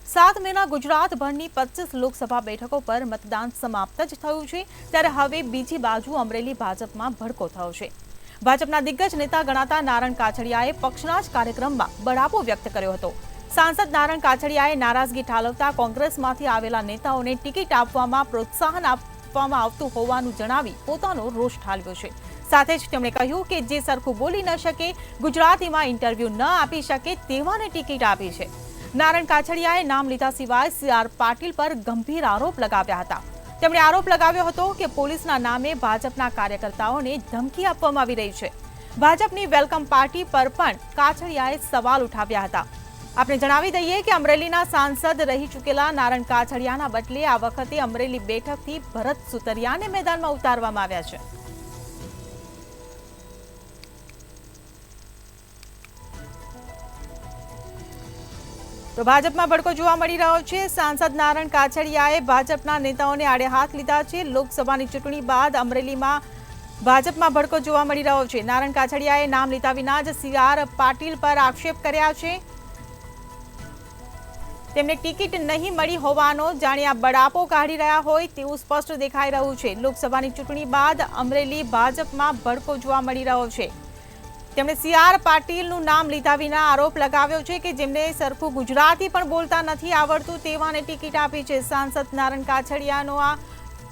7 મેના ગુજરાતભરની 25 લોકસભા બેઠકો પર મતદાન સમાપ્ત જ થયું છે, ત્યારે હવે બીજી બાજુ અમરેલી ભાજપમાં ભડકો થયો છે। ભાજપના દિગ્ગજ નેતા ગણાતા નારણ કાછડિયાએ પક્ષના જ કાર્યક્રમમાં બળાપો વ્યક્ત કર્યો હતો। સાંસદ નારણ કાછડિયાએ નારાજગી ઠાલવતા કોંગ્રેસમાંથી આવેલા નેતાઓને ટિકિટ આપવામાં પ્રોત્સાહન આપવામાં આવતું હોવાનું જણાવી પોતાનો રોષ ઠાલવ્યો છે। સાથે જ તેમણે કહ્યું કે જે સરખું બોલી ન શકે, ગુજરાતીમાં ઇન્ટરવ્યૂ ન આપી શકે તેવાને ટિકિટ આપી છે। નારણ કાછડિયાએ નામ લીધા સિવાય CR પાટીલ પર ગંભીર આરોપ લગાવ્યા હતા। તેમણે આરોપ લગાવ્યો હતો કે પોલીસના નામે ભાજપના કાર્યકર્તાઓને ધમકી આપવામાં આવી રહી છે। ભાજપની વેલકમ પાર્ટી પર પણ કાછડિયાએ સવાલ ઉઠાવ્યા હતા। આપણે જણાવી દઈએ કે અમરેલીના સાંસદ રહી ચૂકેલા નારણ કાછડિયાના બદલે આ વખતે અમરેલી બેઠકથી ભરત સુતરિયાને મેદાનમાં ઉતારવામાં આવ્યા છે। તો ભાજપમાં ભડકો જોવા મળી રહ્યો છે। સાંસદ નારણ કાછડિયાએ ભાજપના નેતાઓને આડે હાથ લીધા છે। લોકસભાની ચૂંટણી બાદ અમરેલીમાં ભાજપમાં ભડકો જોવા મળી રહ્યો છે। નારણ કાછડિયાએ નામ લીધા વિના જ CR પાટીલ પર આક્ષેપ કર્યા છે। તેમને ટિકિટ નહીં મળી હોવાનો જાણે આ બળાપો કાઢી રહ્યા હોય તેવું સ્પષ્ટ દેખાઈ રહ્યું છે। લોકસભાની ચૂંટણી બાદ અમરેલી ભાજપમાં ભડકો જોવા મળી રહ્યો છે। તેમણે CR પાટીલનું નામ લીધા વિના આરોપ લગાવ્યો છે કે જેમને સરખું ગુજરાતી પણ બોલતા નથી આવડતું તેવાને ટિકિટ આપી છે। સાંસદ નારણ કાછડિયાનો આ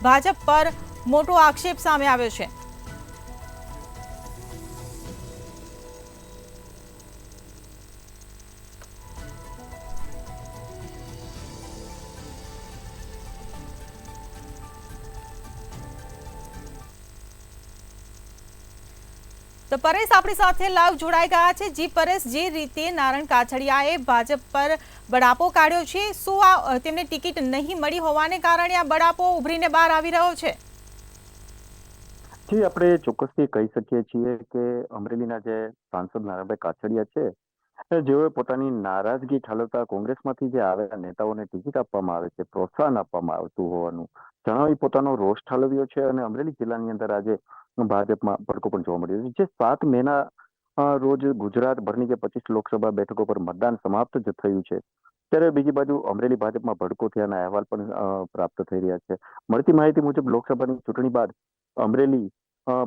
ભાજપ પર મોટો આક્ષેપ સામે આવ્યો છે। તો પરેશ આપણી સાથે લાઈવ જોડાઈ ગયા છે। જી પરેશ, જે રીતે નારણ કાછડિયાએ ભાજપ પર બળાપો કાઢ્યો છે, શું આ તેમને ટિકિટ નહીં મળી હોવાને કારણે આ બળાપો ઉભરીને બહાર આવી રહ્યો છે? જી, આપણે ચોક્કસથી કહી શકીએ છીએ કે અમરેલીના જે સાંસદ નારણભાઈ કાછડિયા છે, જેઓએ પોતાની નારાજગી ઠાલવતા કોંગ્રેસમાંથી જે આવેલા નેતાઓને ટિકિટ આપવામાં આવે છે, પ્રોત્સાહન આપવામાં આવતું હોવાનું જણાવી પોતાનો રોષ ઠાલવ્યો છે અને અમરેલી જિલ્લાની અંદર આજે ભાજપમાં ભડકો પણ જોવા મળ્યો છે। જે 7 મેના રોજ ગુજરાતભરની જે 25 લોકસભા બેઠકો પર મતદાન સમાપ્ત જ થયું છે, ત્યારે બીજી બાજુ અમરેલી ભાજપમાં ભડકો થયાના અહેવાલ પણ પ્રાપ્ત થઈ રહ્યા છે। મળતી માહિતી મુજબ લોકસભાની ચૂંટણી બાદ અમરેલી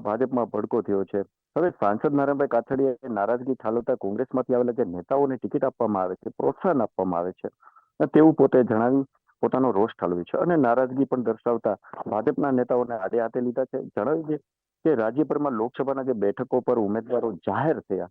ભાજપમાં ભડકો થયો છે। હવે સાંસદ નારણભાઈ કાછડિયાએ નારાજગી ઠાલવતા કોંગ્રેસમાંથી આવેલા જે નેતાઓને ટિકિટ આપવામાં આવે છે, પ્રોત્સાહન આપવામાં આવે છે તેવું પોતે જણાવી પોતાનો રોષ ઠાલવ્યો છે અને નારાજગી પણ દર્શાવતા ભાજપના નેતાઓને આડે હાથે લીધા છે। જણાવ્યું છે કે રાજ્યભરમાં લોકસભાના જે બેઠકો પર ઉમેદવારો જાહેર થયા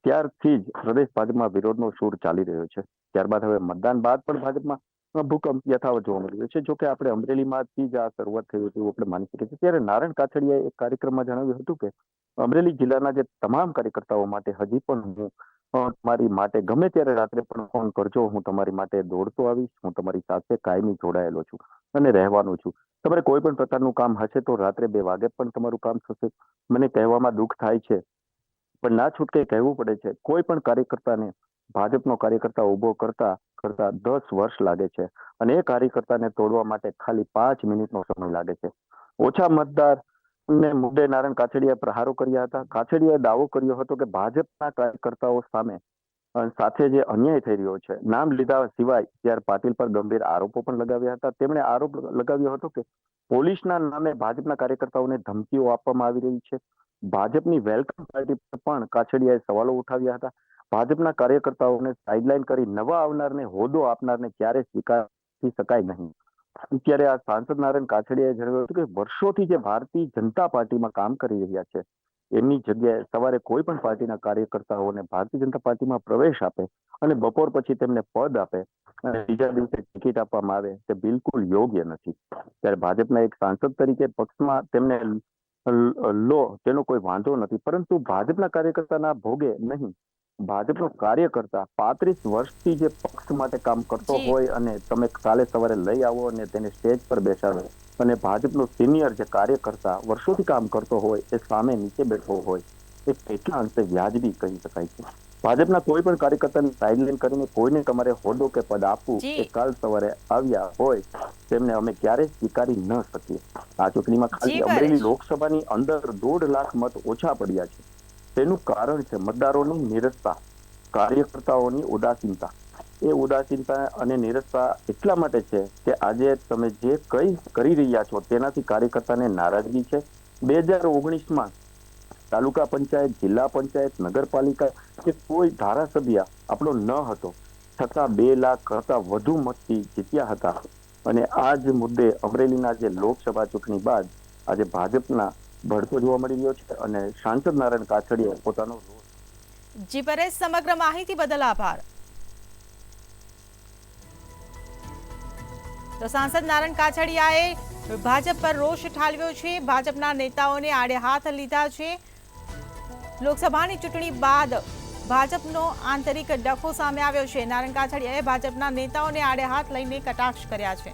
ત્યારથી જ પ્રદેશ ભાજપમાં વિરોધનો સૂર ચાલી રહ્યો છે। ત્યારબાદ હવે મતદાન બાદ પણ ભાજપમાં ભૂકંપ યથાવત જોવા મળી રહ્યો છે। જોકે આપણે અમરેલીમાંથી જ આ શરૂઆત થઈ હતી આપણે માની શકીએ છીએ। ત્યારે નારણ કાછડિયાએ એક કાર્યક્રમમાં જણાવ્યું હતું કે અમરેલી જિલ્લાના જે તમામ કાર્યકર્તાઓ માટે હજી પણ હું તમારી માટે ગમે ત્યારે રાત્રે પણ ફોન કરજો, હું તમારી માટે દોડતો આવીશ, હું તમારી સાથે કાયમી જોડાયેલો છું અને રહેવાનો છું। તમારે કોઈ પણ પ્રકારનું કામ હશે તો રાત્રે 2 વાગે પણ તમારું કામ થશે। મને કહેવામાં દુઃખ થાય છે પણ ના છૂટકે કહેવું પડે છે। કોઈ પણ કાર્યકર્તાને ભાજપનો કાર્યકર્તા ઉભો કરતા 10 વર્ષ લાગે છે અને એ કાર્યકર્તાને તોડવા માટે ખાલી 5 મિનિટનો સમય લાગે છે। ઓછા મતદાર ને મુદ્દે નારણ કાછડિયાએ પ્રહારો કર્યા હતા। કાછડિયાએ દાવો કર્યો હતો કે ભાજપના કાર્યકર્તાઓ સાથે જે અન્યાય થઈ રહ્યો છે, નામ લીધા સિવાય CR પાટીલ પર ગંભીર આરોપો પણ લગાવ્યા હતા। તેમણે આરોપ લગાવ્યો હતો કે પોલીસના નામે ભાજપના કાર્યકર્તાઓને ધમકીઓ આપવામાં આવી રહી છે। ભાજપની વેલકમ પાર્ટી પર પણ કાછડિયાએ સવાલો ઉઠાવ્યા હતા। ભાજપના કાર્યકર્તાઓને સાઇડલાઇન કરી નવા આવનારને હોદ્દો આપનારને ક્યારે સ્વીકારી શકાય નહીં। ત્યારે આ સાંસદ નારણ કાછડિયાએ જણાવ્યું હતું કે વર્ષોથી જે ભારતીય જનતા પાર્ટીમાં કામ કરી રહ્યા છે એમની જગ્યાએ સવારે કોઈ પણ પાર્ટીના કાર્યકર્તાઓને ભારતીય જનતા પાર્ટીમાં પ્રવેશ આપે અને બપોર પછી તેમને પદ આપે અને બીજા દિવસે ટિકિટ આપવામાં આવે તે બિલકુલ યોગ્ય નથી। ત્યારે ભાજપના એક સાંસદ તરીકે પક્ષમાં તેમને લો તેનો કોઈ વાંધો નથી, પરંતુ ભાજપના કાર્યકર્તાના ભોગે નહીં। ભાજપનો કાર્યકર્તા 35 વર્ષથી જે પક્ષ માટે કામ કરતો હોય અને તમે કાલે સવારે લઈ આવો અને તેને સ્ટેજ પર બેસાડો અને ભાજપનો સિનિયર જે કાર્યકર્તા વર્ષોથી કામ કરતો હોય એ સામે નીચે બેઠો હોય એ કેટલા અંશે વ્યાજબી કહી શકાય છે। ભાજપના કોઈ પણ કાર્યકર્તાને સાઇડલાઇન કરીને કોઈને તમારે હોદ્દો કે પદ આપવું એ કાલ સવારે આવ્યા હોય તેમને અમે ક્યારેય સ્વીકારી ન શકીએ। આ ચૂંટણીમાં ખાલી અમરેલી લોકસભાની અંદર 1.5 લાખ મત ઓછા પડ્યા છે। તેનું કારણ છે મતદારોની નિરસતા, કાર્યકર્તાઓની ઉદાસીનતા એ ઉદાસીનતા અને નીરસતા એટલા માટે છે કે આજે તમે જે કંઈ કરી રહ્યા છો તેનાથી કાર્યકર્તાને નારાજગી છે. 2019માં તાલુકા પંચાયત, જિલ્લા પંચાયત, નગરપાલિકા કે કોઈ ધારાસભ્ય આપણો ન હતો, છતાં 2 લાખ કરતા વધુ મતથી જીત્યા હતા. અને આ જ મુદ્દે અમરેલીના જે લોકસભા ચૂંટણી બાદ આજે ભાજપના ભડકો જોવા મળી રહ્યો છે અને સાંસદ નારાયણ કાછડિયાએ પોતાનો જી પરેશ, સમગ્ર માહિતી બદલ આભાર. તો સાંસદ નારાયણ કાછડિયાએ ભાજપ પર રોષ ઠાલવ્યો છે, ભાજપના નેતાઓને આડે હાથ લીધા છે. લોકસભાની ચૂંટણી બાદ ભાજપનો આંતરિક ડખો સામે આવ્યો છે. નારાયણ કાછડિયાએ ભાજપના નેતાઓને આડે હાથ લઈને કટાક્ષ કર્યા છે.